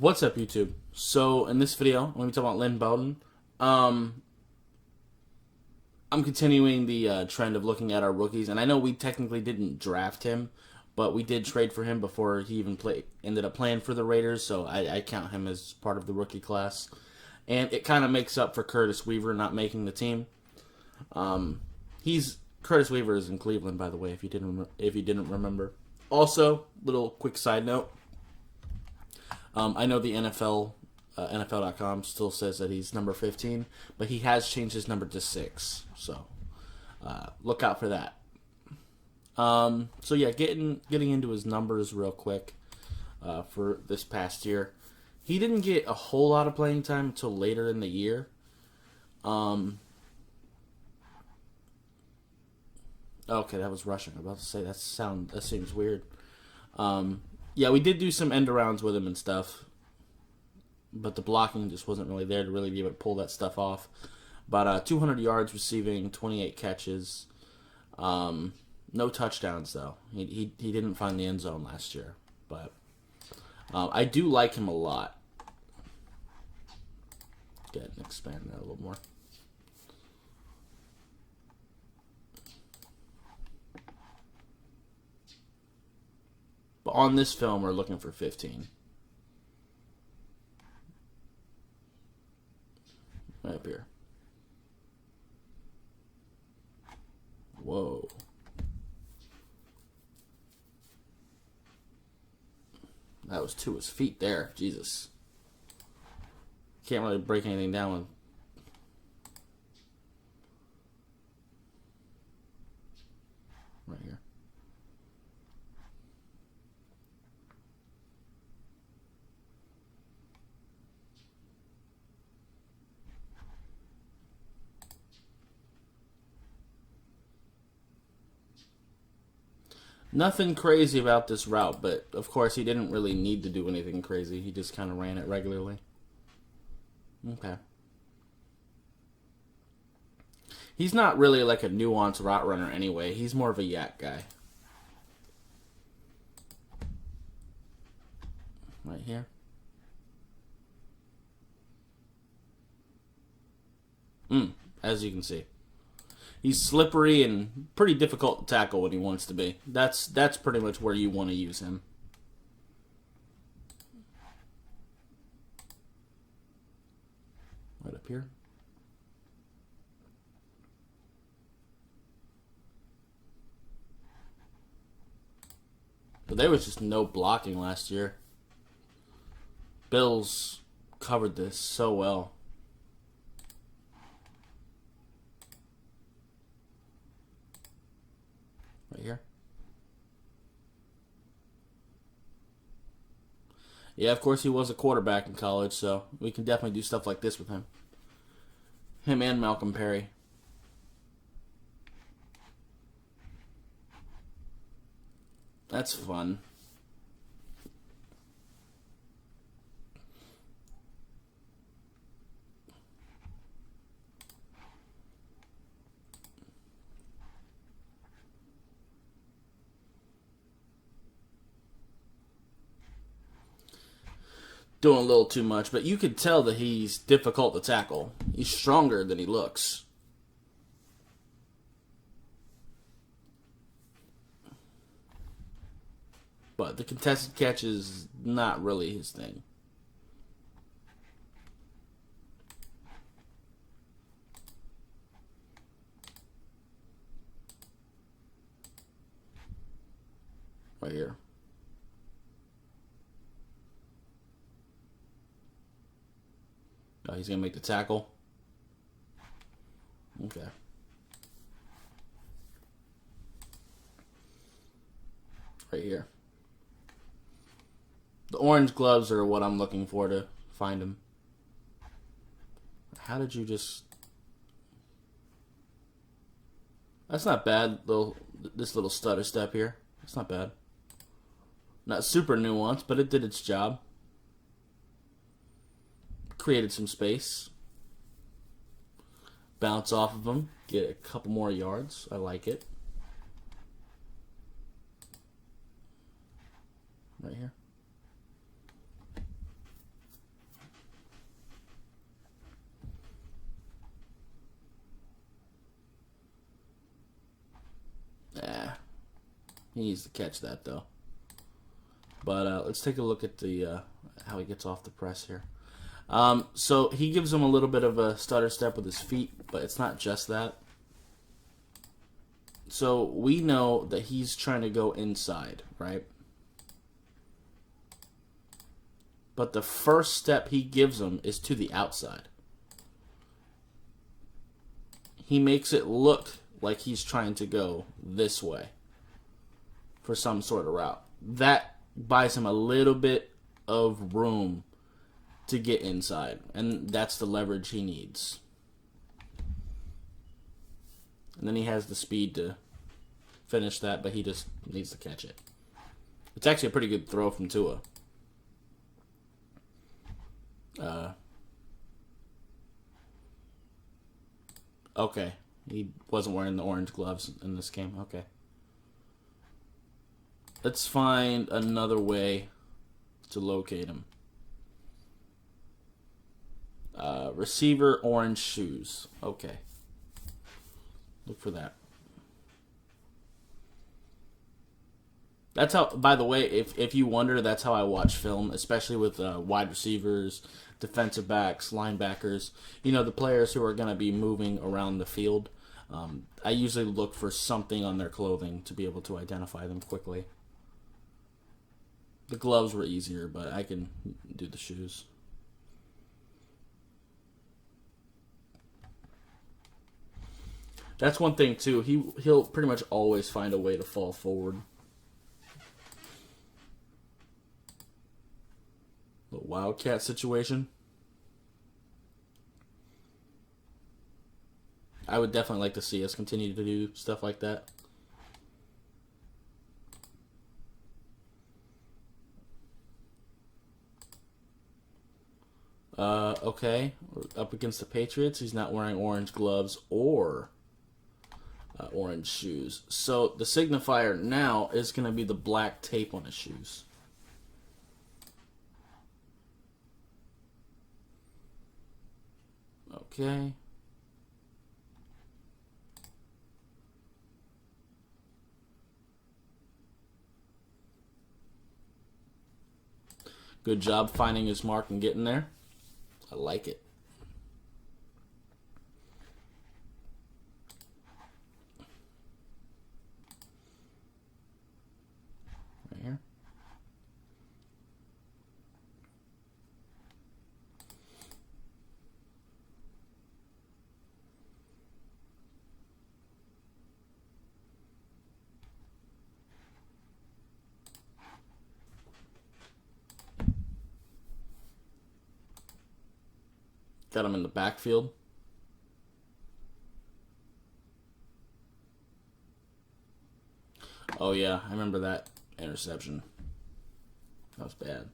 What's up, YouTube? So, in this video, I'm going to be talking about Lynn Bowden. I'm continuing the trend of looking at our rookies, and I know we technically didn't draft him, but we did trade for him before he even ended up playing for the Raiders, so I count him as part of the rookie class. And it kind of makes up for Curtis Weaver not making the team. Curtis Weaver is in Cleveland, by the way, if you didn't remember. Also, little quick side note. I know the NFL.com still says that he's number 15, but he has changed his number to 6. So look out for that. So yeah, getting into his numbers real quick for this past year. He didn't get a whole lot of playing time until later in the year. Okay, that was rushing. I'm about to say that seems weird. Yeah, we did do some end arounds with him and stuff, but the blocking just wasn't really there to really be able to pull that stuff off. About 200 yards receiving, 28 catches, no touchdowns though. He didn't find the end zone last year, but I do like him a lot. Go ahead and expand that a little more. But on this film, we're looking for 15. Right up here. Whoa. That was to his feet there. Jesus. Can't really break anything down with. Right here. Nothing crazy about this route, but of course he didn't really need to do anything crazy. He just kind of ran it regularly. Okay. He's not really like a nuanced route runner anyway. He's more of a yak guy. Right here. As you can see. He's slippery and pretty difficult to tackle when he wants to be. That's pretty much where you want to use him. Right up here. But there was just no blocking last year. Bills covered this so well. Right here. Yeah, of course he was a quarterback in college, so we can definitely do stuff like this with him. Him and Malcolm Perry. That's fun. Doing a little too much, but you could tell that he's difficult to tackle. He's stronger than he looks. But the contested catch is not really his thing. Right here. Oh, he's going to make the tackle. Okay. Right here. The orange gloves are what I'm looking for to find him. How did you just... That's not bad, this little stutter step here. It's not bad. Not super nuanced, but it did its job. Created some space. Bounce off of him. Get a couple more yards. I like it. Right here. He needs to catch that, though. But let's take a look at the how he gets off the press here. So he gives him a little bit of a stutter step with his feet, but it's not just that. So we know that he's trying to go inside, right? But the first step he gives him is to the outside. He makes it look like he's trying to go this way for some sort of route. That buys him a little bit of room to get inside, and that's the leverage he needs. And then he has the speed to finish that, but he just needs to catch it. It's actually a pretty good throw from Tua. Okay. He wasn't wearing the orange gloves in this game. Okay. Let's find another way to locate him. Receiver, orange shoes. Okay. Look for that. That's how, by the way, if you wonder, that's how I watch film, especially with wide receivers, defensive backs, linebackers. You know, the players who are going to be moving around the field. I usually look for something on their clothing to be able to identify them quickly. The gloves were easier, but I can do the shoes. That's one thing, too. He'll pretty much always find a way to fall forward. The Wildcat situation. I would definitely like to see us continue to do stuff like that. Okay. We're up against the Patriots. He's not wearing orange gloves or orange shoes. So the signifier now is going to be the black tape on his shoes. Okay. Good job finding his mark and getting there. I like it. Right here. Got him in the backfield. Oh, yeah. I remember that interception. That was bad.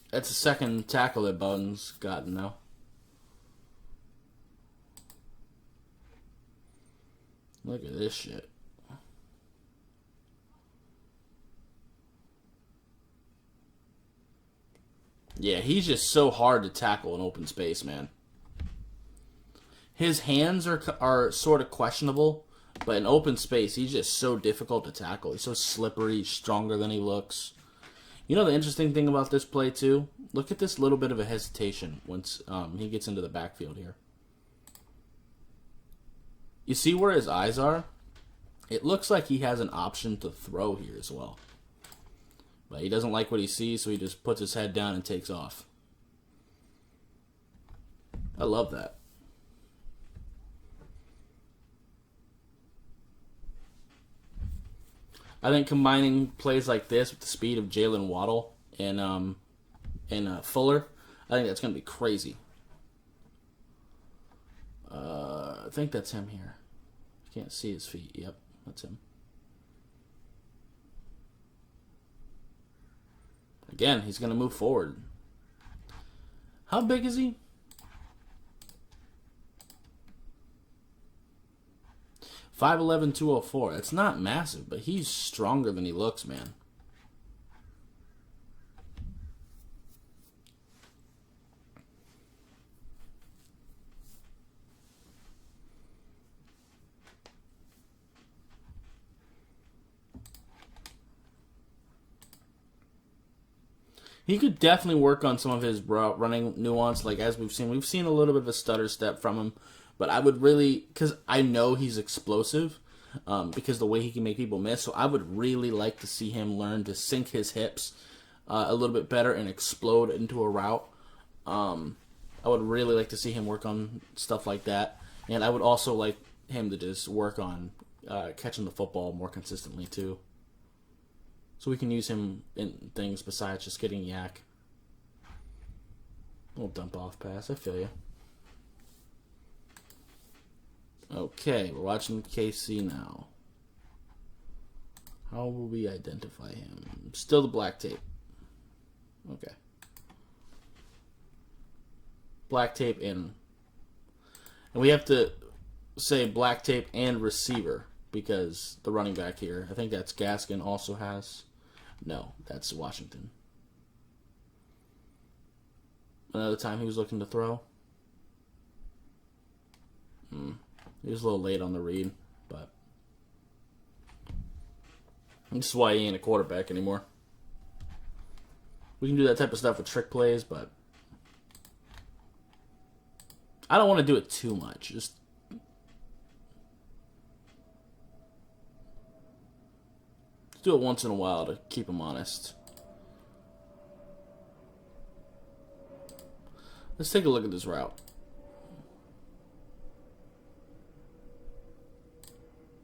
That's the second tackle that Bowden's gotten now. Look at this shit. Yeah, he's just so hard to tackle in open space, man. His hands are sort of questionable, but in open space, he's just so difficult to tackle. He's so slippery, he's stronger than he looks. You know the interesting thing about this play, too? Look at this little bit of a hesitation once he gets into the backfield here. You see where his eyes are? It looks like he has an option to throw here as well. But he doesn't like what he sees, so he just puts his head down and takes off. I love that. I think combining plays like this with the speed of Jalen Waddle and Fuller, I think that's going to be crazy. I think that's him here. Can't see his feet. Yep, that's him. Again, he's going to move forward. How big is he? 5'11", 204. It's not massive, but he's stronger than he looks, man. He could definitely work on some of his route running nuance, like as we've seen a little bit of a stutter step from him, but I would really, because I know he's explosive, because the way he can make people miss, so I would really like to see him learn to sink his hips a little bit better and explode into a route. I would really like to see him work on stuff like that, and I would also like him to just work on catching the football more consistently too. So we can use him in things besides just getting yak. Little dump off pass, I feel you. Okay, we're watching KC now. How will we identify him? Still the black tape. Okay. Black tape and we have to say black tape and receiver because the running back here, I think that's Gaskin also has. No, that's Washington. Another time he was looking to throw. He was a little late on the read, but this is why he ain't a quarterback anymore. We can do that type of stuff with trick plays, but I don't want to do it too much. Just do it once in a while to keep him honest. Let's take a look at this route.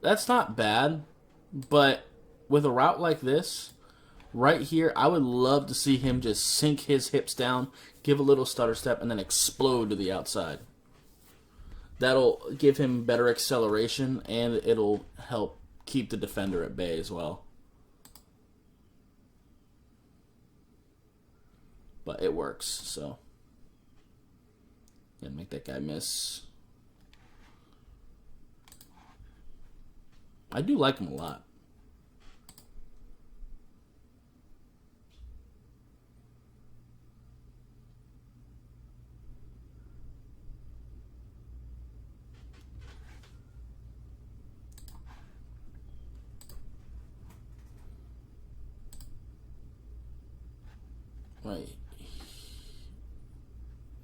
That's not bad, but with a route like this, right here, I would love to see him just sink his hips down, give a little stutter step, and then explode to the outside. That'll give him better acceleration, and it'll help keep the defender at bay as well. But it works, so. Yeah, make that guy miss. I do like him a lot.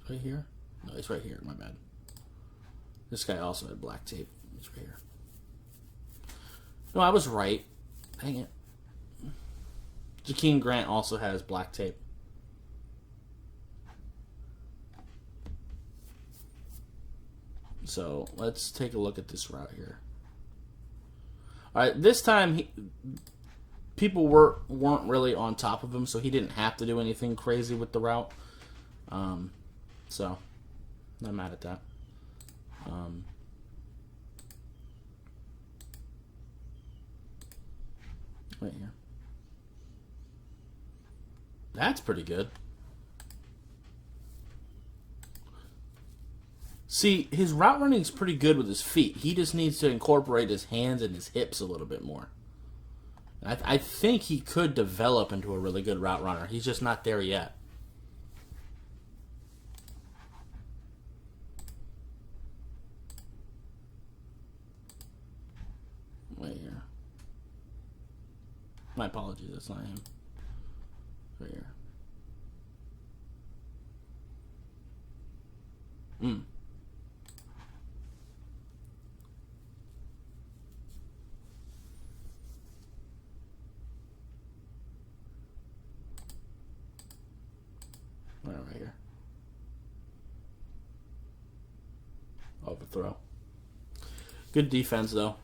Right here? No, it's right here. My bad. This guy also had black tape. It's right here. No, I was right. Dang it. Jakeem Grant also has black tape. So let's take a look at this route here. All right, this time people weren't really on top of him, so he didn't have to do anything crazy with the route. So not mad at that. Right here. That's pretty good. See, his route running is pretty good with his feet. He just needs to incorporate his hands and his hips a little bit more. I think he could develop into a really good route runner. He's just not there yet. Right here. My apologies, that's not him. Right here. Right here. Overthrow. Good defense, though.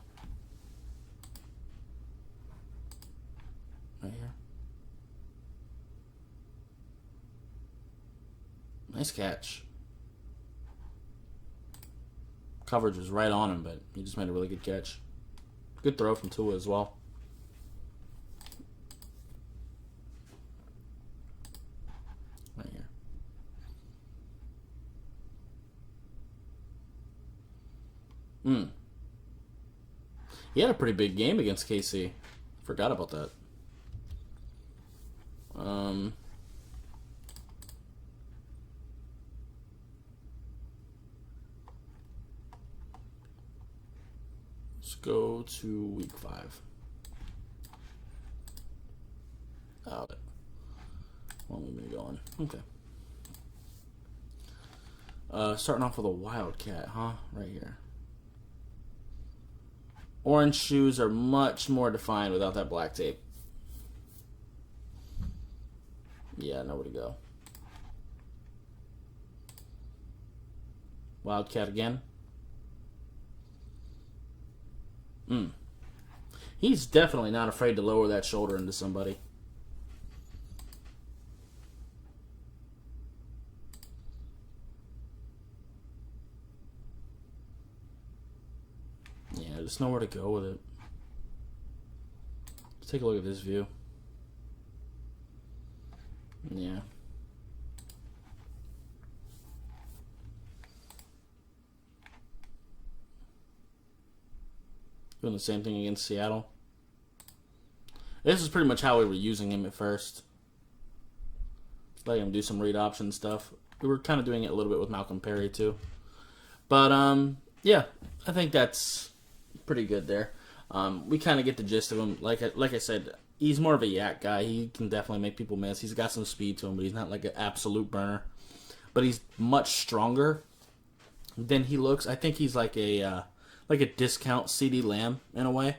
Right here. Nice catch. Coverage was right on him, but he just made a really good catch. Good throw from Tua as well. Right here. He had a pretty big game against KC. Forgot about that. Let's go to week 5. Oh, well, let me one. Okay. Starting off with a Wildcat, huh? Right here. Orange shoes are much more defined without that black tape. Yeah, nowhere to go. Wildcat again. He's definitely not afraid to lower that shoulder into somebody. Yeah, there's nowhere to go with it. Let's take a look at this view. Yeah. Doing the same thing against Seattle. This is pretty much how we were using him at first. Letting him do some read option stuff. We were kind of doing it a little bit with Malcolm Perry too. But, yeah, I think that's pretty good there. We kind of get the gist of him. Like I said, he's more of a yak guy. He can definitely make people miss. He's got some speed to him, but he's not like an absolute burner. But he's much stronger than he looks. I think he's like a discount CD Lamb in a way.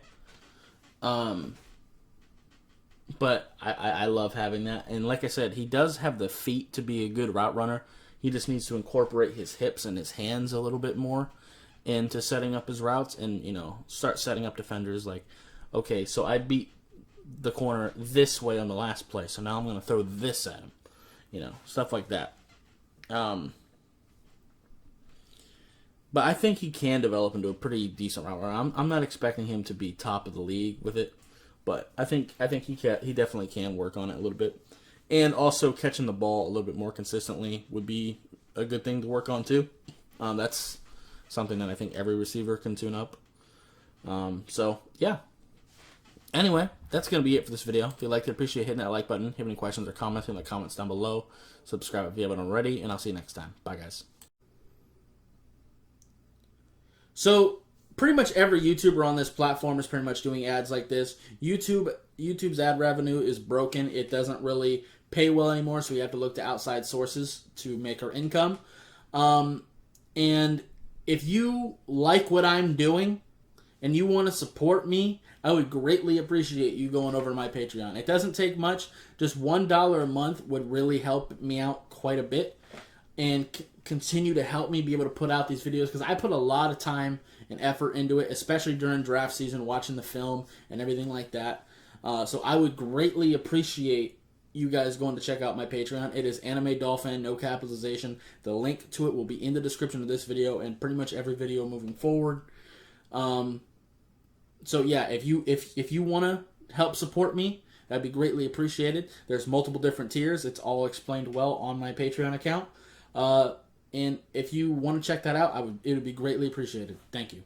But I love having that. And like I said, he does have the feet to be a good route runner. He just needs to incorporate his hips and his hands a little bit more into setting up his routes and, you know, start setting up defenders like, okay, so I beat the corner this way on the last play, so now I'm going to throw this at him. You know, stuff like that. But I think he can develop into a pretty decent route runner. I'm not expecting him to be top of the league with it, but I think he definitely can work on it a little bit. And also catching the ball a little bit more consistently would be a good thing to work on too. That's something that I think every receiver can tune up. So, yeah. Anyway, that's going to be it for this video. If you liked it, appreciate hitting that like button. If you have any questions or comments, in the comments down below. Subscribe if you haven't already, and I'll see you next time. Bye, guys. So, pretty much every YouTuber on this platform is pretty much doing ads like this. YouTube's ad revenue is broken. It doesn't really pay well anymore, so we have to look to outside sources to make our income. And if you like what I'm doing and you want to support me, I would greatly appreciate you going over to my Patreon. It doesn't take much. Just $1 a month would really help me out quite a bit and continue to help me be able to put out these videos, because I put a lot of time and effort into it, especially during draft season, watching the film and everything like that. So I would greatly appreciate you guys going to check out my Patreon. It is Anime Dolphin, no capitalization. The link to it will be in the description of this video and pretty much every video moving forward. So yeah, if you want to help support me, that'd be greatly appreciated. There's multiple different tiers. It's all explained well on my Patreon account. And if you want to check that out, it would be greatly appreciated. Thank you.